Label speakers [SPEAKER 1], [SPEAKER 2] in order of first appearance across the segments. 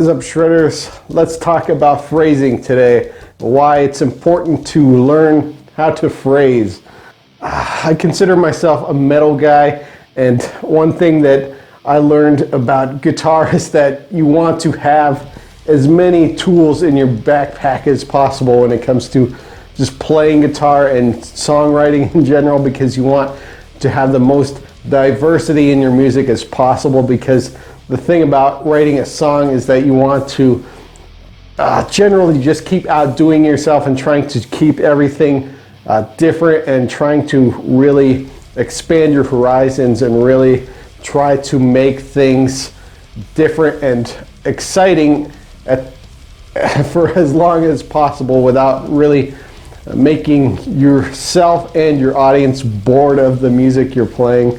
[SPEAKER 1] What is up, Shredders? Let's talk about phrasing today. Why it's important to learn how to phrase. I consider myself a metal guy, and one thing that I learned about guitar is that you want to have as many tools in your backpack as possible when it comes to just playing guitar and songwriting in general, because you want to have the most diversity in your music as possible. Because the thing about writing a song is that you want to generally just keep outdoing yourself and trying to keep everything different and trying to really expand your horizons and really try to make things different and exciting for as long as possible without really making yourself and your audience bored of the music you're playing.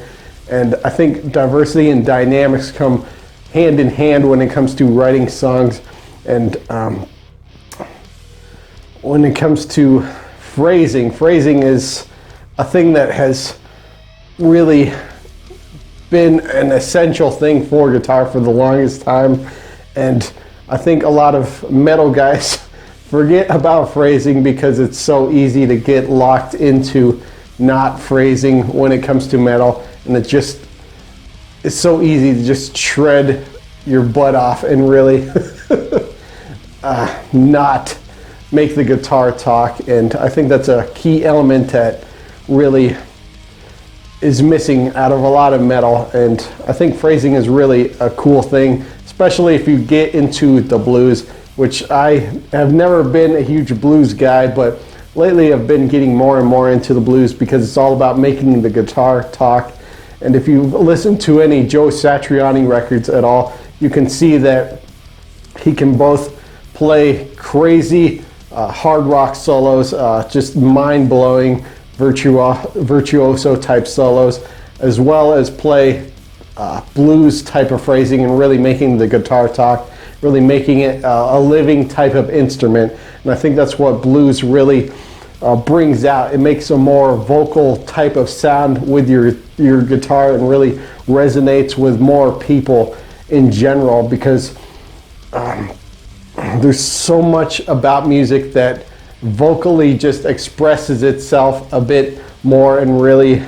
[SPEAKER 1] And I think diversity and dynamics come hand in hand when it comes to writing songs. And when it comes to phrasing is a thing that has really been an essential thing for guitar for the longest time. And I think a lot of metal guys forget about phrasing because it's so easy to get locked into not phrasing when it comes to metal. And it's so easy to just shred your butt off and really not make the guitar talk. And I think that's a key element that really is missing out of a lot of metal. And I think phrasing is really a cool thing, especially if you get into the blues, which I have never been a huge blues guy, but lately I've been getting more and more into the blues because it's all about making the guitar talk. And if you listen to any Joe Satriani records at all, you can see that he can both play crazy hard rock solos, just mind-blowing virtuoso type solos, as well as play blues type of phrasing and really making the guitar talk, really making it a living type of instrument. And I think that's what blues really brings out. It makes a more vocal type of sound with your guitar and really resonates with more people in general, because there's so much about music that vocally just expresses itself a bit more and really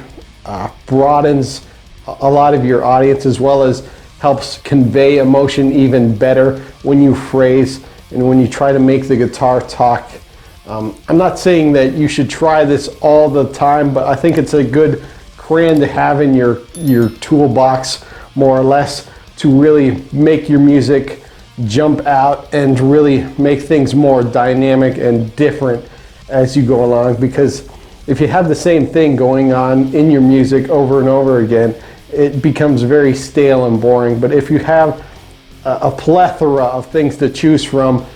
[SPEAKER 1] broadens a lot of your audience, as well as helps convey emotion even better when you phrase and when you try to make the guitar talk. I'm not saying that you should try this all the time, but I think it's a good crayon to have in your toolbox, more or less, to really make your music jump out and really make things more dynamic and different as you go along. Because if you have the same thing going on in your music over and over again, it becomes very stale and boring. But if you have a plethora of things to choose from,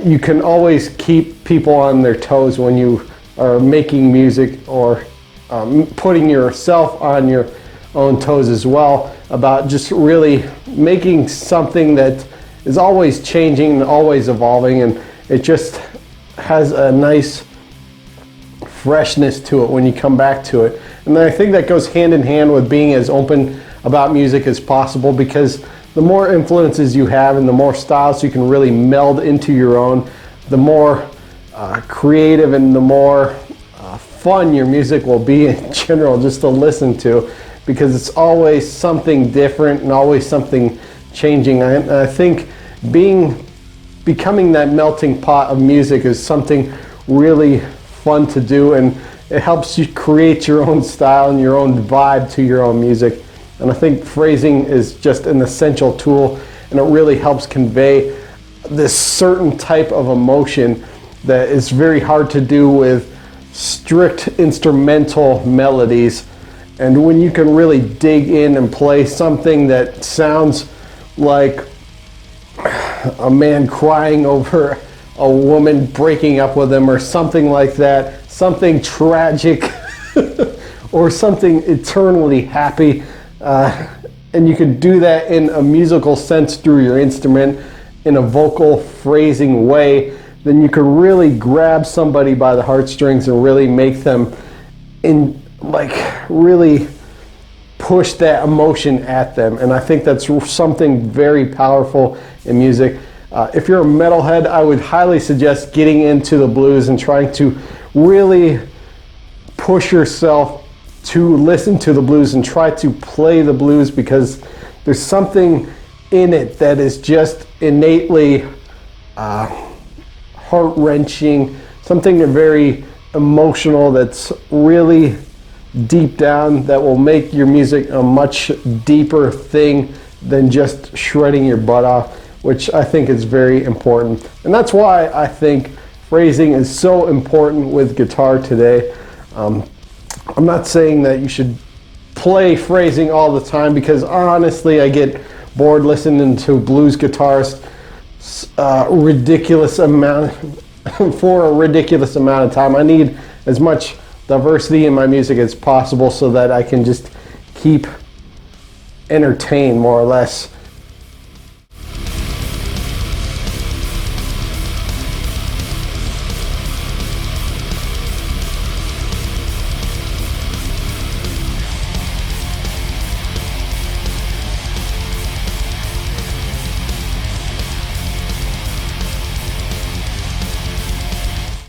[SPEAKER 1] you can always keep people on their toes when you are making music, or putting yourself on your own toes as well, about just really making something that is always changing and always evolving, and it just has a nice freshness to it when you come back to it. And I think that goes hand in hand with being as open about music as possible, because the more influences you have and the more styles you can really meld into your own, the more creative and the more fun your music will be in general just to listen to, because it's always something different and always something changing. I think becoming that melting pot of music is something really fun to do, and it helps you create your own style and your own vibe to your own music. And I think phrasing is just an essential tool, and it really helps convey this certain type of emotion that is very hard to do with strict instrumental melodies. And when you can really dig in and play something that sounds like a man crying over a woman breaking up with him, or something like that, something tragic or something eternally happy, and you can do that in a musical sense through your instrument in a vocal phrasing way, then you can really grab somebody by the heartstrings and really make them really push that emotion at them. And I think that's something very powerful in music. If you're a metalhead, I would highly suggest getting into the blues and trying to really push yourself to listen to the blues and try to play the blues, because there's something in it that is just innately heart-wrenching, something very emotional that's really deep down, that will make your music a much deeper thing than just shredding your butt off, which I think is very important. And that's why I think phrasing is so important with guitar today. I'm not saying that you should play phrasing all the time, because honestly I get bored listening to blues guitarists ridiculous amount for a ridiculous amount of time. I need as much diversity in my music as possible so that I can just keep entertained, more or less.